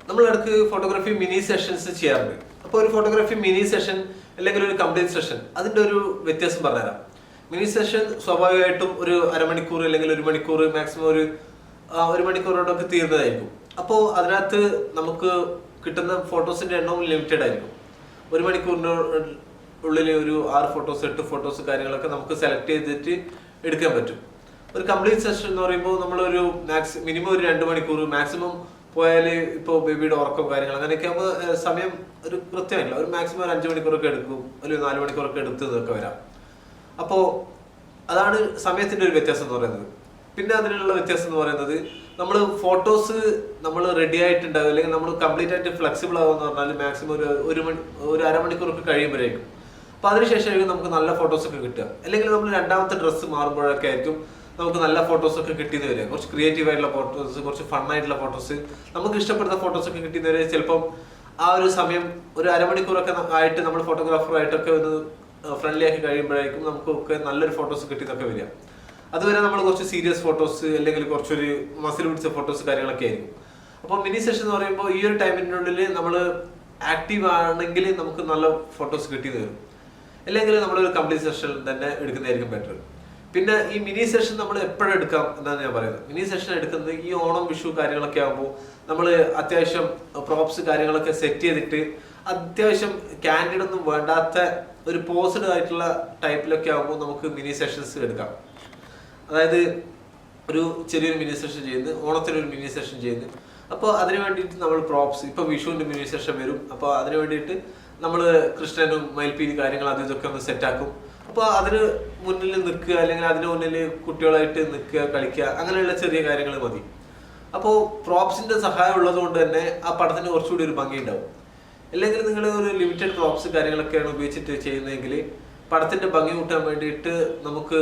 നമ്മൾ ഇടയ്ക്ക് photography mini sessions ചെയ്യാറുണ്ട്. അപ്പോൾ ഒരു ഫോട്ടോഗ്രാഫി മിനി സെഷൻ അല്ലെങ്കിൽ ഒരു കംപ്ലീറ്റ് സെഷൻ അതിൻ്റെ ഒരു വ്യത്യാസം പറഞ്ഞുതരാം. മിനി സെഷൻ സ്വാഭാവികമായിട്ടും ഒരു അരമണിക്കൂർ അല്ലെങ്കിൽ ഒരു മണിക്കൂർ മാക്സിമം ഒരു മണിക്കൂറോടൊക്കെ തീർന്നതായിരിക്കും. അപ്പോൾ അതിനകത്ത് നമുക്ക് കിട്ടുന്ന ഫോട്ടോസിന്റെ എണ്ണവും ലിമിറ്റഡ് ആയിരിക്കും. ഒരു മണിക്കൂറിൻ്റെ ഉള്ളിൽ ഒരു 6 ഫോട്ടോസ് 8 ഫോട്ടോസ് കാര്യങ്ങളൊക്കെ നമുക്ക് സെലക്ട് ചെയ്തിട്ട് എടുക്കാൻ പറ്റും. ഒരു കംപ്ലീറ്റ് സെഷൻ എന്ന് പറയുമ്പോൾ നമ്മളൊരു മിനിമം ഒരു 2 മണിക്കൂർ മാക്സിമം പോയാൽ ഇപ്പോൾ ബേബിയുടെ ഉറക്കം കാര്യങ്ങൾ അങ്ങനെയൊക്കെ ആകുമ്പോൾ സമയം ഒരു കൃത്യമായില്ല, ഒരു മാക്സിമം ഒരു 5 മണിക്കൂറൊക്കെ എടുക്കും, ഒരു 4 മണിക്കൂറൊക്കെ എടുത്തതൊക്കെ വരാം. അപ്പോൾ അതാണ് സമയത്തിന്റെ ഒരു വ്യത്യാസം എന്ന് പറയുന്നത്. പിന്നെ അതിനുള്ള വ്യത്യാസം എന്ന് പറയുന്നത് നമ്മൾ ഫോട്ടോസ് നമ്മൾ റെഡി ആയിട്ടുണ്ടാവും അല്ലെങ്കിൽ നമ്മൾ കംപ്ലീറ്റ് ആയിട്ട് ഫ്ലെക്സിബിൾ ആവുമെന്ന് പറഞ്ഞാൽ മാക്സിമം ഒരു അരമണിക്കൂറൊക്കെ കഴിയുമ്പോഴേക്കും. അപ്പോൾ അതിനുശേഷമായിരിക്കും നമുക്ക് നല്ല ഫോട്ടോസ് ഒക്കെ കിട്ടുക. അല്ലെങ്കിൽ നമ്മൾ രണ്ടാമത്തെ ഡ്രസ്സ് മാറുമ്പോഴൊക്കെ ആയിരിക്കും നമുക്ക് നല്ല ഫോട്ടോസ് ഒക്കെ കിട്ടിയെന്ന് വരിക. കുറച്ച് ക്രിയേറ്റീവ് ആയിട്ടുള്ള ഫോട്ടോസ്, കുറച്ച് ഫണ്ണായിട്ടുള്ള ഫോട്ടോസ്, നമുക്ക് ഇഷ്ടപ്പെടുന്ന ഫോട്ടോസ് ഒക്കെ കിട്ടിയെന്ന് വരിക. ചിലപ്പം ആ ഒരു സമയം ഒരു അരമണിക്കൂറൊക്കെ ആയിട്ട് നമ്മൾ ഫോട്ടോഗ്രാഫറായിട്ടൊക്കെ ഒന്ന് ഫ്രണ്ട്ലി ആക്കി കഴിയുമ്പോഴേക്കും നമുക്കൊക്കെ നല്ലൊരു ഫോട്ടോസ് കിട്ടിയതൊക്കെ വരിക. അതുവരെ നമ്മൾ കുറച്ച് സീരിയസ് ഫോട്ടോസ് അല്ലെങ്കിൽ കുറച്ചൊരു മസിൽ പിടിച്ച ഫോട്ടോസ് കാര്യങ്ങളൊക്കെ ആയിരിക്കും. അപ്പോൾ മിനി സെഷൻ എന്ന് പറയുമ്പോൾ ഈ ഒരു ടൈമിനുള്ളിൽ നമ്മൾ ആക്റ്റീവ് ആണെങ്കിൽ നമുക്ക് നല്ല ഫോട്ടോസ് കിട്ടിയെന്ന് വരും. അല്ലെങ്കിൽ നമ്മളൊരു കംപ്ലീറ്റ് സെഷൻ തന്നെ എടുക്കുന്നതായിരിക്കും ബെറ്റർ. പിന്നെ ഈ മിനി സെഷൻ നമ്മൾ എപ്പോഴും എടുക്കാം എന്നാണ് ഞാൻ പറയുന്നത്. മിനി സെഷൻ എടുക്കുന്നത് ഈ ഓണം വിഷു കാര്യങ്ങളൊക്കെ ആകുമ്പോൾ നമ്മൾ അത്യാവശ്യം പ്രോപ്സ് കാര്യങ്ങളൊക്കെ സെറ്റ് ചെയ്തിട്ട് അത്യാവശ്യം ക്യാൻഡിഡ് ഒന്നും വേണ്ടാത്ത ഒരു പോസ്ഡ് ആയിട്ടുള്ള ടൈപ്പിലൊക്കെ ആകുമ്പോൾ നമുക്ക് മിനി സെഷൻസ് എടുക്കാം. അതായത് ഒരു ചെറിയൊരു മിനി സെഷൻ ചെയ്യുന്നത്, ഓണത്തിനൊരു മിനി സെഷൻ ചെയ്യുന്നത്. അപ്പോൾ അതിന് വേണ്ടിയിട്ട് നമ്മൾ പ്രോപ്സ്, ഇപ്പോൾ വിഷുവിൻ്റെ മിനി സെഷൻ വരും, അപ്പോൾ അതിന് വേണ്ടിയിട്ട് നമ്മൾ കൃഷ്ണനും മയിൽപ്പീലി കാര്യങ്ങൾ അത് ഇതൊക്കെ ഒന്ന് സെറ്റാക്കും. അപ്പോൾ അതിന് മുന്നിൽ നിൽക്കുക അല്ലെങ്കിൽ അതിന് മുന്നിൽ കുട്ടികളായിട്ട് നിൽക്കുക, കളിക്കുക, അങ്ങനെയുള്ള ചെറിയ കാര്യങ്ങൾ മതി. അപ്പോൾ പ്രോപ്സിന്റെ സഹായം ഉള്ളത് കൊണ്ട് തന്നെ ആ പടത്തിന് കുറച്ചുകൂടി ഒരു ഭംഗി ഉണ്ടാവും. അല്ലെങ്കിൽ നിങ്ങൾ ഒരു ലിമിറ്റഡ് പ്രോപ്സ് കാര്യങ്ങളൊക്കെയാണ് ഉപയോഗിച്ചിട്ട് ചെയ്യുന്നതെങ്കിൽ പടത്തിന്റെ ഭംഗി കൂട്ടാൻ വേണ്ടിയിട്ട് നമുക്ക്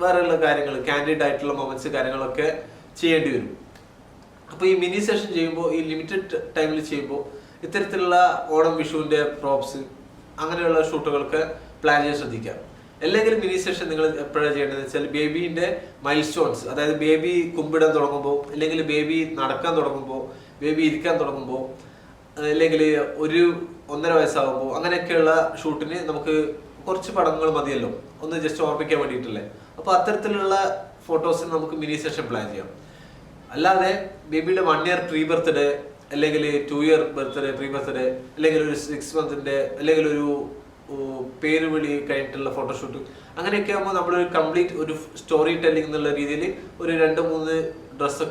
വേറെയുള്ള കാര്യങ്ങൾ, കാൻഡിഡ് ആയിട്ടുള്ള മൊമെന്റ്സ് കാര്യങ്ങളൊക്കെ ചെയ്യേണ്ടി വരും. അപ്പോൾ ഈ മിനി സെഷൻ ചെയ്യുമ്പോൾ, ഈ ലിമിറ്റഡ് ടൈമിൽ ചെയ്യുമ്പോൾ ഇത്തരത്തിലുള്ള ഓണം വിഷുവിന്റെ പ്രോപ്സ് അങ്ങനെയുള്ള ഷൂട്ടുകൾക്ക് പ്ലാൻ ചെയ്യാൻ ശ്രദ്ധിക്കാം. അല്ലെങ്കിൽ മിനി സെഷൻ നിങ്ങൾ എപ്പോഴാണ് ചെയ്യേണ്ടതെന്ന് വെച്ചാൽ ബേബീന്റെ മൈൽ സ്റ്റോൺസ്, അതായത് ബേബി കുമ്പിടാൻ തുടങ്ങുമ്പോൾ, അല്ലെങ്കിൽ ബേബി നടക്കാൻ തുടങ്ങുമ്പോൾ, ബേബി ഇരിക്കാൻ തുടങ്ങുമ്പോൾ, അല്ലെങ്കിൽ 1.5 വയസ്സാകുമ്പോൾ, അങ്ങനെയൊക്കെയുള്ള ഷൂട്ടിന് നമുക്ക് കുറച്ച് പടങ്ങൾ മതിയല്ലോ, ഒന്ന് ജസ്റ്റ് ഓർമ്മിക്കാൻ വേണ്ടിയിട്ടല്ലേ. അപ്പോൾ അത്തരത്തിലുള്ള ഫോട്ടോസിന് നമുക്ക് മിനി സെഷൻ പ്ലാൻ ചെയ്യാം. അല്ലാതെ ബേബിയുടെ 1 ഇയർ പ്രീ ബർത്ത്ഡേ അല്ലെങ്കിൽ 2 ഇയർ ബർത്ത്ഡേ പ്രീ ബർത്ത്ഡേ അല്ലെങ്കിൽ ഒരു 6 മന്തിന്റെ അല്ലെങ്കിൽ ഒരു പേര് വിളി കഴിഞ്ഞിട്ടുള്ള ഫോട്ടോഷൂട്ട് അങ്ങനെയൊക്കെ ആകുമ്പോൾ നമ്മളൊരു കംപ്ലീറ്റ് ഒരു സ്റ്റോറി ടെല്ലിംഗ് എന്നുള്ള രീതിയിൽ ഒരു 2-3 ഡ്രസ്സൊക്കെ